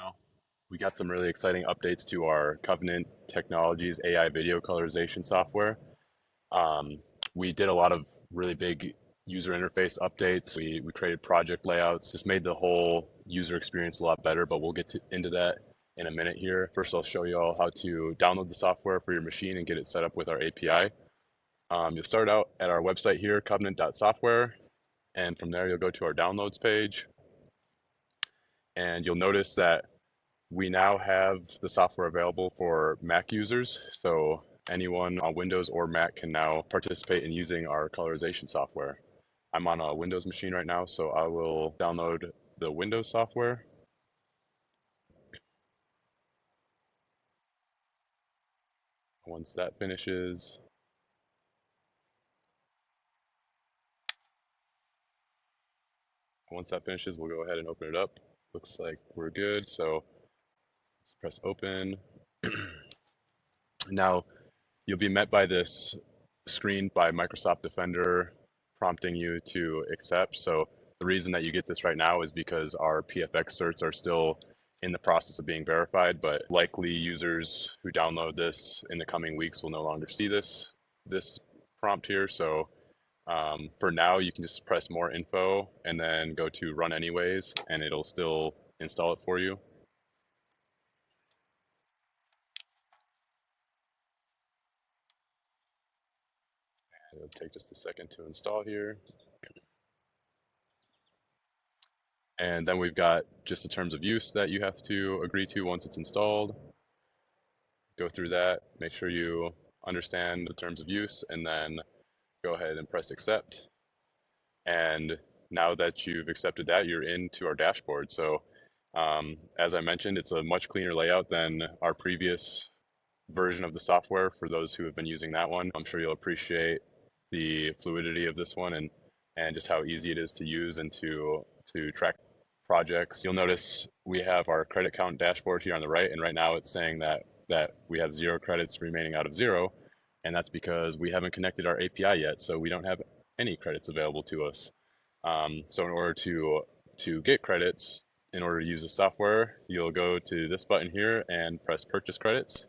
video. We got some really exciting updates to our Covenant Technologies AI video colorization software. Um, we did a lot of really big user interface updates. We created project layouts, just made the whole user experience a lot better, but we'll into that in a minute here. First, I'll show you all how to download the software for your machine and get it set up with our API. You'll start out at our website here, covenant.software, and from there you'll go to our downloads page, and you'll notice that we now have the software available for Mac users, so anyone on Windows or Mac can now participate in using our colorization software. I'm on a Windows machine right now, so I will download the Windows software. Once that finishes, we'll go ahead and open it up. Looks like we're good, so just press open. Now, you'll be met by this screen by Microsoft Defender prompting you to accept. So the reason that you get this right now is because our PFX certs are still in the process of being verified, but likely users who download this in the coming weeks will no longer see this prompt here. So for now, you can just press more info and then go to run anyways, and it'll still install it for you. It'll take just a second to install here. And then we've got just the terms of use that you have to agree to once it's installed. Go through that, make sure you understand the terms of use, and then go ahead and press accept. And now that you've accepted that, you're into our dashboard. So as I mentioned, it's a much cleaner layout than our previous version of the software. For those who have been using that one, I'm sure you'll appreciate the fluidity of this one and just how easy it is to use and to track projects. You'll notice we have our credit count dashboard here on the right, and right now it's saying that we have 0 credits remaining out of 0, and that's because we haven't connected our API yet, so we don't have any credits available to us. So in order to get credits, in order to use the software, you'll go to this button here and press purchase credits,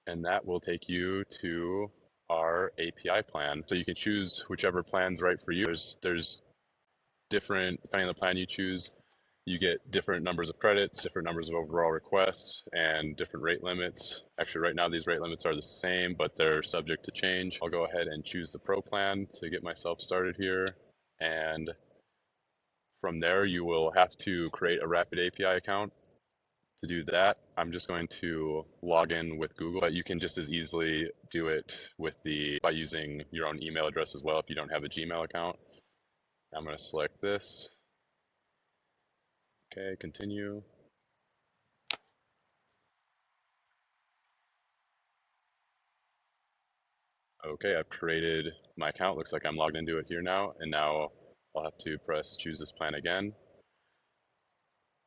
and that will take you to our API plan. So you can choose whichever plan's right for you. There's different, depending on the plan you choose, you get different numbers of credits, different numbers of overall requests, and different rate limits. Actually, right now these rate limits are the same, but they're subject to change. I'll go ahead and choose the Pro plan to get myself started here. And from there, you will have to create a Rapid API account. To do that, I'm just going to log in with Google, but you can just as easily do it by using your own email address as well if you don't have a Gmail account. I'm going to select this. Okay, continue. Okay, I've created my account. Looks like I'm logged into it here now, and now I'll have to press choose this plan again.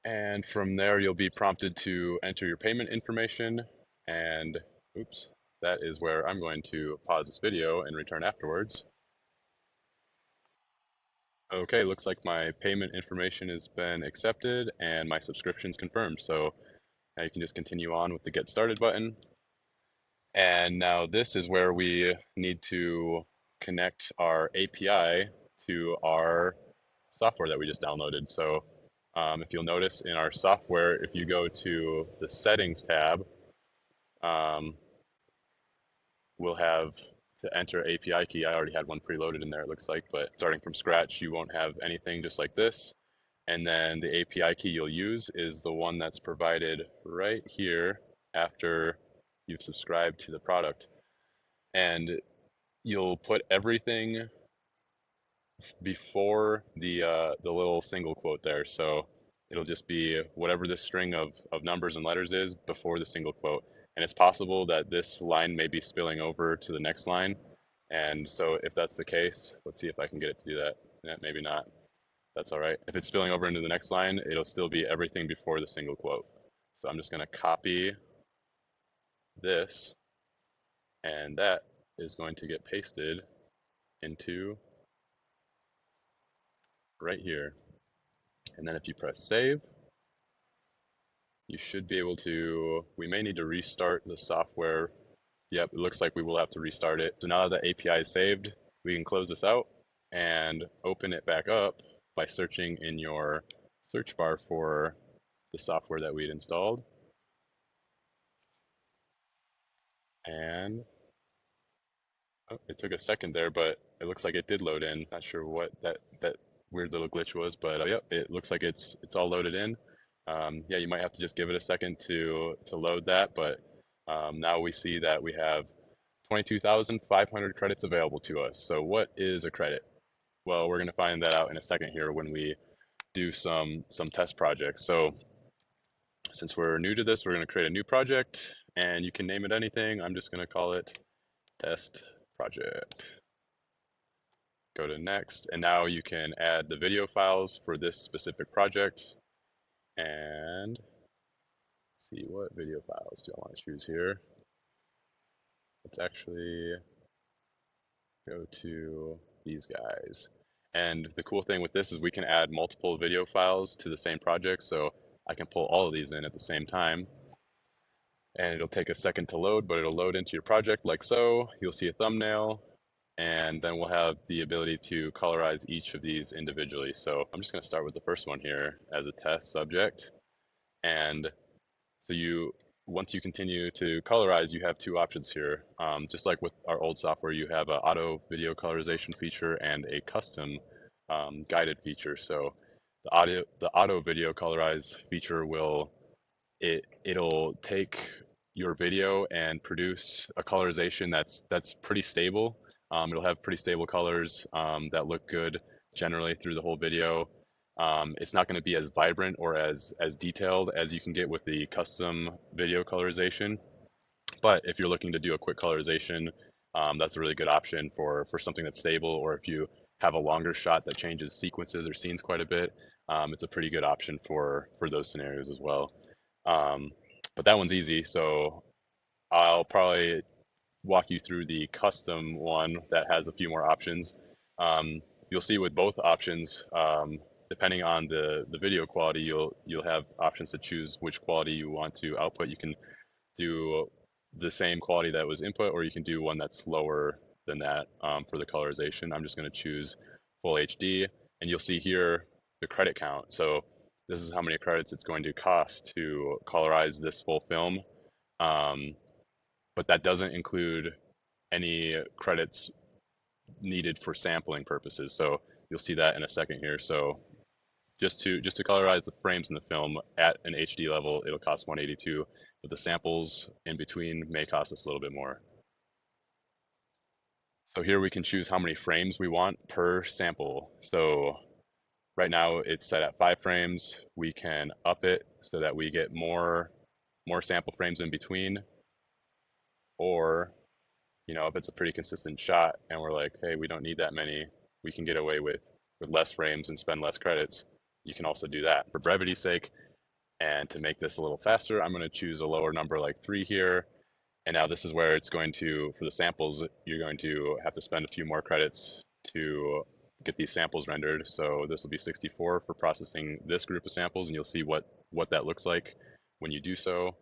And from there, you'll be prompted to enter your payment information, and oops, that is where I'm going to pause this video and return afterwards. Okay, looks like my payment information has been accepted and my subscription's confirmed. So now you can just continue on with the get started button. And now this is where we need to connect our API to our software that we just downloaded. So if you'll notice in our software, if you go to the settings tab, we'll have to enter API key. I already had one preloaded in there, it looks like, but starting from scratch, you won't have anything just like this. And then the API key you'll use is the one that's provided right here after you've subscribed to the product. And you'll put everything before the little single quote there. So it'll just be whatever this string of numbers and letters is before the single quote. And it's possible that this line may be spilling over to the next line. And so if that's the case, let's see if I can get it to do that. Maybe not. That's all right. If it's spilling over into the next line, it'll still be everything before the single quote. So I'm just going to copy this, and that is going to get pasted into right here. And then if you press save, you should be able to, we may need to restart the software. Yep, it looks like we will have to restart it. So now that the API is saved, we can close this out and open it back up by searching in your search bar for the software that we'd installed. And oh, it took a second there, but it looks like it did load in. Not sure what that weird little glitch was, but yep, it looks like it's all loaded in. Yeah, you might have to just give it a second to load that, but now we see that we have 22,500 credits available to us. So what is a credit? Well, we're going to find that out in a second here when we do some test projects. So since we're new to this, we're going to create a new project, and you can name it anything. I'm just going to call it test project. Go to next, and now you can add the video files for this specific project. And see, what video files do I want to choose here? Let's actually go to these guys. And the cool thing with this is we can add multiple video files to the same project. So I can pull all of these in at the same time. And it'll take a second to load, but it'll load into your project like so. You'll see a thumbnail, and then we'll have the ability to colorize each of these individually. So I'm just going to start with the first one here as a test subject. And so once you continue to colorize, you have two options here. Just like with our old software, you have an auto video colorization feature and a custom guided feature. So the auto video colorize feature it'll take your video and produce a colorization that's pretty stable. It'll have pretty stable colors that look good generally through the whole video. It's not going to be as vibrant or as detailed as you can get with the custom video colorization. But if you're looking to do a quick colorization, that's a really good option for something that's stable, or if you have a longer shot that changes sequences or scenes quite a bit, it's a pretty good option for those scenarios as well. But that one's easy, so I'll probably walk you through the custom one that has a few more options. You'll see with both options, depending on the video quality, you'll have options to choose which quality you want to output. You can do the same quality that was input, or you can do one that's lower than that for the colorization. I'm just going to choose full HD, and you'll see here the credit count. So this is how many credits it's going to cost to colorize this full film. But that doesn't include any credits needed for sampling purposes. So you'll see that in a second here. So just to colorize the frames in the film at an HD level, it'll cost 182, but the samples in between may cost us a little bit more. So here we can choose how many frames we want per sample. So right now it's set at 5 frames. We can up it so that we get more sample frames in between. Or, if it's a pretty consistent shot and we're like, hey, we don't need that many, we can get away with less frames and spend less credits. You can also do that. For brevity's sake, and to make this a little faster, I'm going to choose a lower number like 3 here. And now this is where it's going to, for the samples, you're going to have to spend a few more credits to get these samples rendered. So this will be 64 for processing this group of samples, and you'll see what that looks like when you do so.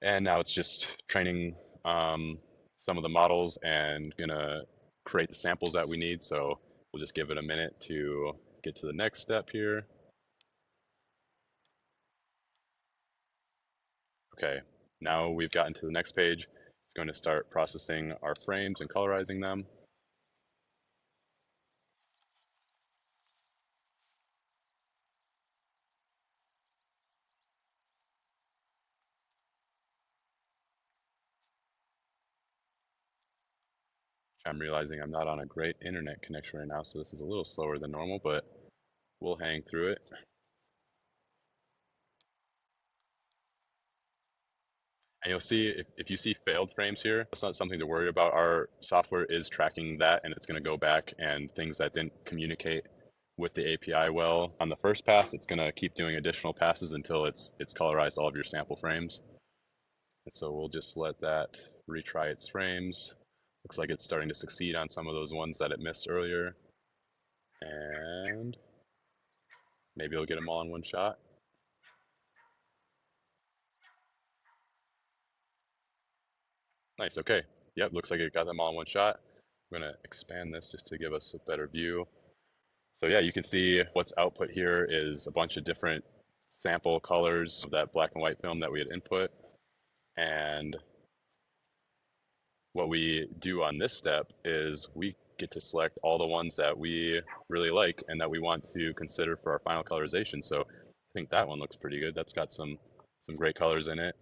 And now it's just training some of the models and gonna create the samples that we need. So we'll just give it a minute to get to the next step here. Okay, now we've gotten to the next page. It's going to start processing our frames and colorizing them. I'm realizing I'm not on a great internet connection right now, so this is a little slower than normal, but we'll hang through it. And you'll see, if you see failed frames here, it's not something to worry about. Our software is tracking that, and it's going to go back, and things that didn't communicate with the API well on the first pass, it's going to keep doing additional passes until it's colorized all of your sample frames. And so we'll just let that retry its frames. Looks like it's starting to succeed on some of those ones that it missed earlier. And maybe it'll get them all in one shot. Nice, okay. Yep, looks like it got them all in one shot. I'm gonna expand this just to give us a better view. So yeah, you can see what's output here is a bunch of different sample colors of that black and white film that we had input. And what we do on this step is we get to select all the ones that we really like and that we want to consider for our final colorization. So I think that one looks pretty good. That's got some great colors in it.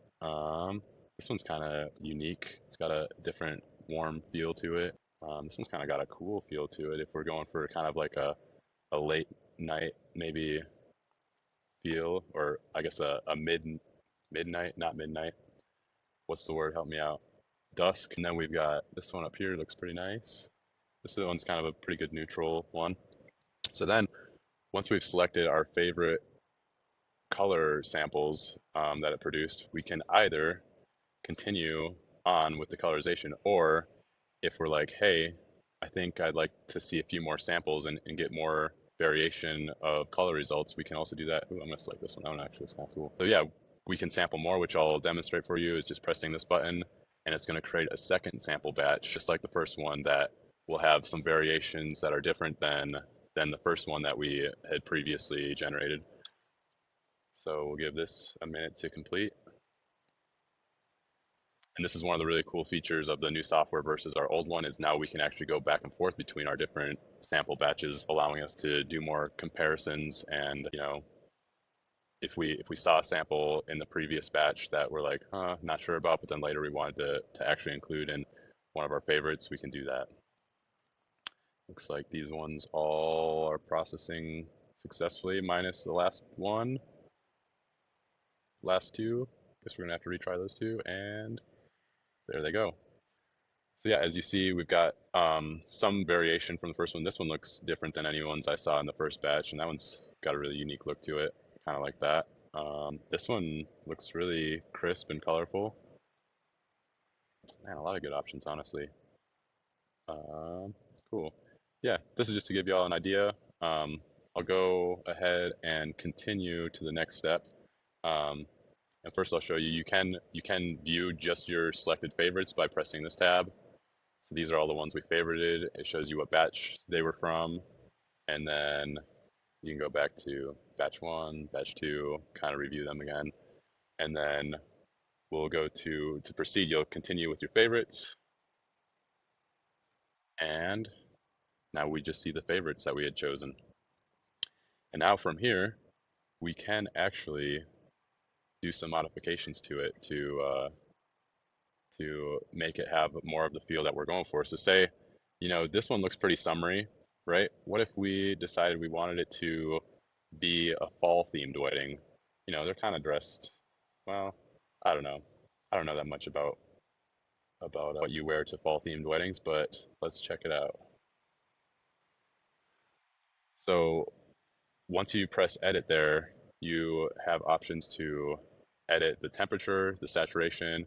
This one's kind of unique. It's got a different warm feel to it. This one's kind of got a cool feel to it if we're going for kind of like a late night maybe feel, or I guess a midnight, not midnight. What's the word? Help me out. Dusk. And then we've got this one up here. Looks pretty nice. This one's kind of a pretty good neutral one. So then once we've selected our favorite color samples that it produced, we can either continue on with the colorization, or if we're like, hey, I think I'd like to see a few more samples and get more variation of color results, we can also do that. Ooh, I'm gonna select this one. That one actually looks kind of cool. So yeah, we can sample more, which I'll demonstrate for you is just pressing this button, and it's gonna create a second sample batch, just like the first one, that will have some variations that are different than the first one that we had previously generated. So we'll give this a minute to complete. And this is one of the really cool features of the new software versus our old one, is now we can actually go back and forth between our different sample batches, allowing us to do more comparisons. And if we saw a sample in the previous batch that we're like, not sure about, but then later we wanted to actually include in one of our favorites, we can do that. Looks like these ones all are processing successfully, minus the last one, last two. Guess we're gonna have to retry those two, and there they go. So yeah, as you see, we've got some variation from the first one. This one looks different than any ones I saw in the first batch, and that one's got a really unique look to it, kind of like that. This one looks really crisp and colorful. Man, a lot of good options, honestly. Um, cool. Yeah, this is just to give you all an idea. I'll go ahead and continue to the next step. Um, and first I'll show you, you can view just your selected favorites by pressing this tab. So these are all the ones we favorited. It shows you what batch they were from. And then you can go back to batch one, batch two, kind of review them again. And then we'll go to proceed. You'll continue with your favorites. And now we just see the favorites that we had chosen. And now from here, we can actually do some modifications to it to make it have more of the feel that we're going for. So say, this one looks pretty summery, right? What if we decided we wanted it to be a fall themed wedding? They're kind of dressed, well, I don't know. I don't know that much about what you wear to fall themed weddings, but let's check it out. So once you press edit there, you have options to edit the temperature, the saturation.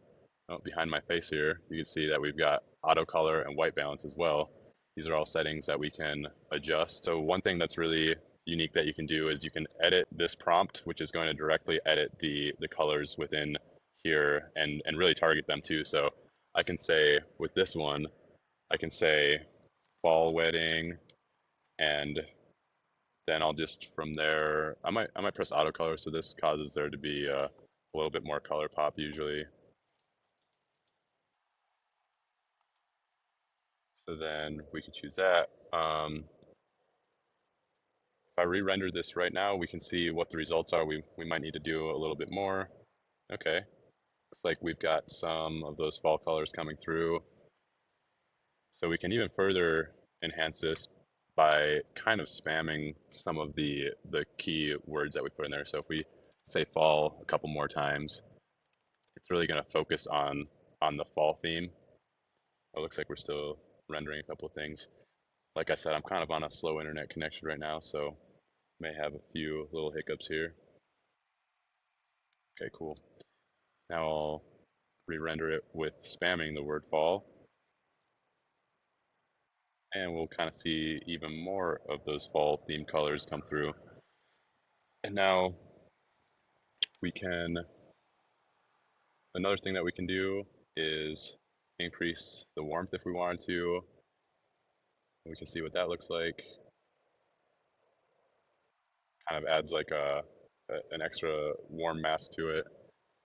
Oh, behind my face here, you can see that we've got auto color and white balance as well. These are all settings that we can adjust. So one thing that's really unique that you can do is you can edit this prompt, which is going to directly edit the colors within here and really target them too. So I can say with this one, I can say fall wedding, and then I'll just from there, I might press auto color, so this causes there to be a little bit more color pop usually. So then we can choose that. If I re-render this right now, we can see what the results are. We might need to do a little bit more. Okay, looks like we've got some of those fall colors coming through. So we can even further enhance this by kind of spamming some of the key words that we put in there. So if we say fall a couple more times, it's really going to focus on the fall theme. It looks like we're still rendering a couple of things. Like I said, I'm kind of on a slow internet connection right now, so may have a few little hiccups here. Okay, cool. Now I'll re-render it with spamming the word fall, and we'll kind of see even more of those fall themed colors come through. And now we can, another thing that we can do is increase the warmth if we wanted to. We can see what that looks like. Kind of adds like an extra warm mask to it.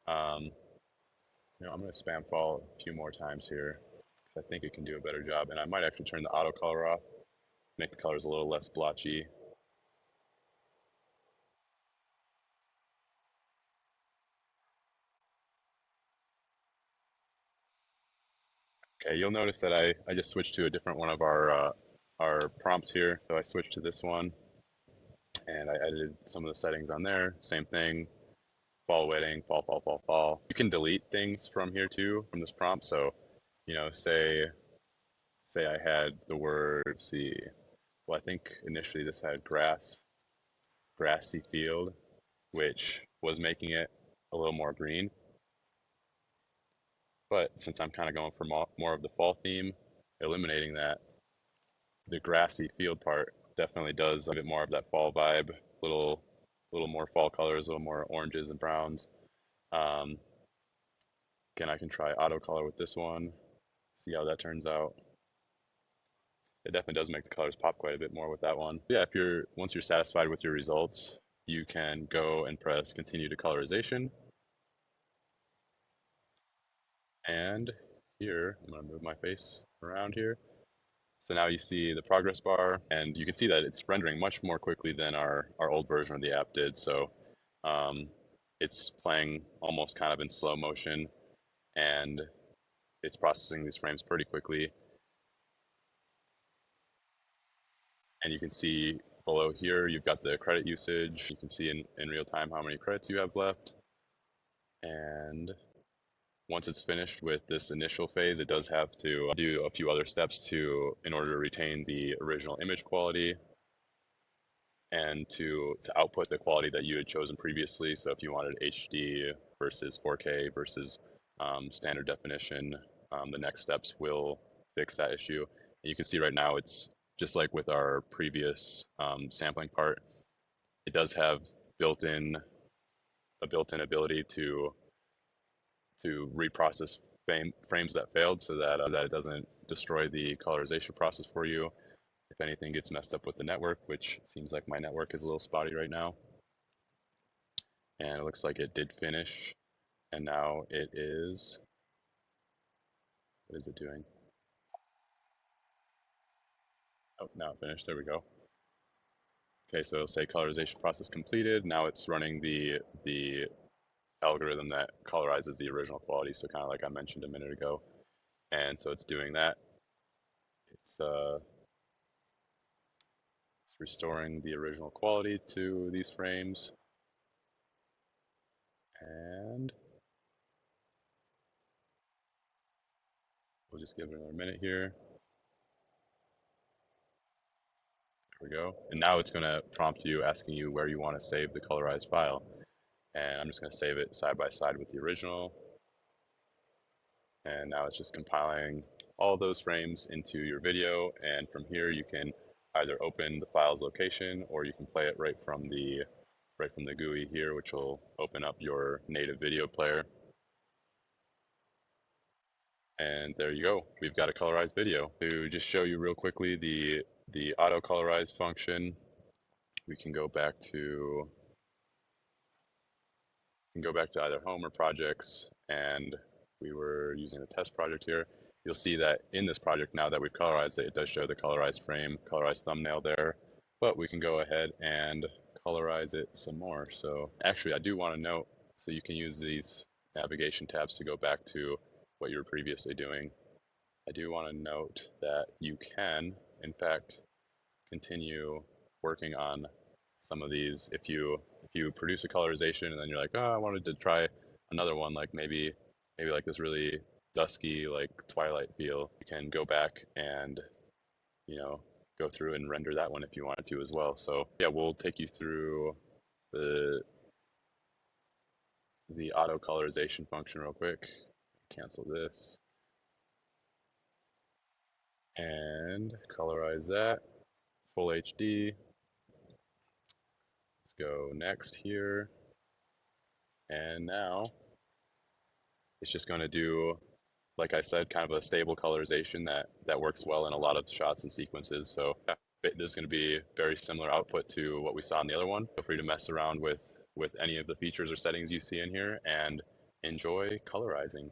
Um, I'm going to spam fall a few more times here because I think it can do a better job. And I might actually turn the auto color off, make the colors a little less blotchy. Okay, you'll notice that I just switched to a different one of our prompts here. So I switched to this one and I edited some of the settings on there. Same thing, fall wedding, fall, fall, fall, fall. You can delete things from here too, from this prompt. So, say I had the word, let's see, well, I think initially this had grassy field, which was making it a little more green. But since I'm kind of going for more of the fall theme, eliminating that, the grassy field part definitely does a bit more of that fall vibe, little little more fall colors, a little more oranges and browns. Um, Again, I can try auto color with this one, see how that turns out. It definitely does make the colors pop quite a bit more with that one. Yeah, if you're once you're satisfied with your results, you can go and press continue to colorization. And here, I'm gonna move my face around here. So now you see the progress bar, and you can see that it's rendering much more quickly than our old version of the app did. So um, it's playing almost kind of in slow motion, and it's processing these frames pretty quickly. And you can see below here, you've got the credit usage. You can see in real time how many credits you have left. And once it's finished with this initial phase, it does have to do a few other steps in order to retain the original image quality and to output the quality that you had chosen previously. So if you wanted HD versus 4K versus standard definition, the next steps will fix that issue. And you can see right now it's just like with our previous sampling part, it does have built-in a built-in ability to reprocess frames that failed so that it doesn't destroy the colorization process for you if anything gets messed up with the network, which seems like my network is a little spotty right now. And it looks like it did finish, and now it is, what is it doing? Oh, now it finished, there we go. Okay, so it'll say colorization process completed. Now it's running the algorithm that colorizes the original quality, so kind of like I mentioned a minute ago. And so it's doing that. It's restoring the original quality to these frames. And we'll just give it another minute here. There we go. And now it's going to prompt you asking you where you want to save the colorized file. And I'm just going to save it side by side with the original. And now it's just compiling all those frames into your video. And from here, you can either open the file's location or you can play it right from the GUI here, which will open up your native video player. And there you go. We've got a colorized video. To just show you real quickly the auto colorize function, we can go back to either home or projects, and we were using a test project here. You'll see that in this project, now that we've colorized it, it does show the colorized frame, colorized thumbnail there, but we can go ahead and colorize it some more. So actually, I do want to note, so you can use these navigation tabs to go back to what you were previously doing. I do want to note that you can, in fact, continue working on some of these. If you produce a colorization and then you're like, oh, I wanted to try another one, like maybe like this really dusky like twilight feel, you can go back and go through and render that one if you wanted to as well. So yeah, we'll take you through the auto colorization function real quick. Cancel this and colorize that full HD. Let's go next here. And now it's just going to do like I said, kind of a stable colorization that works well in a lot of shots and sequences. So yeah, this is going to be very similar output to what we saw in the other one. Feel free to mess around with any of the features or settings you see in here and enjoy colorizing.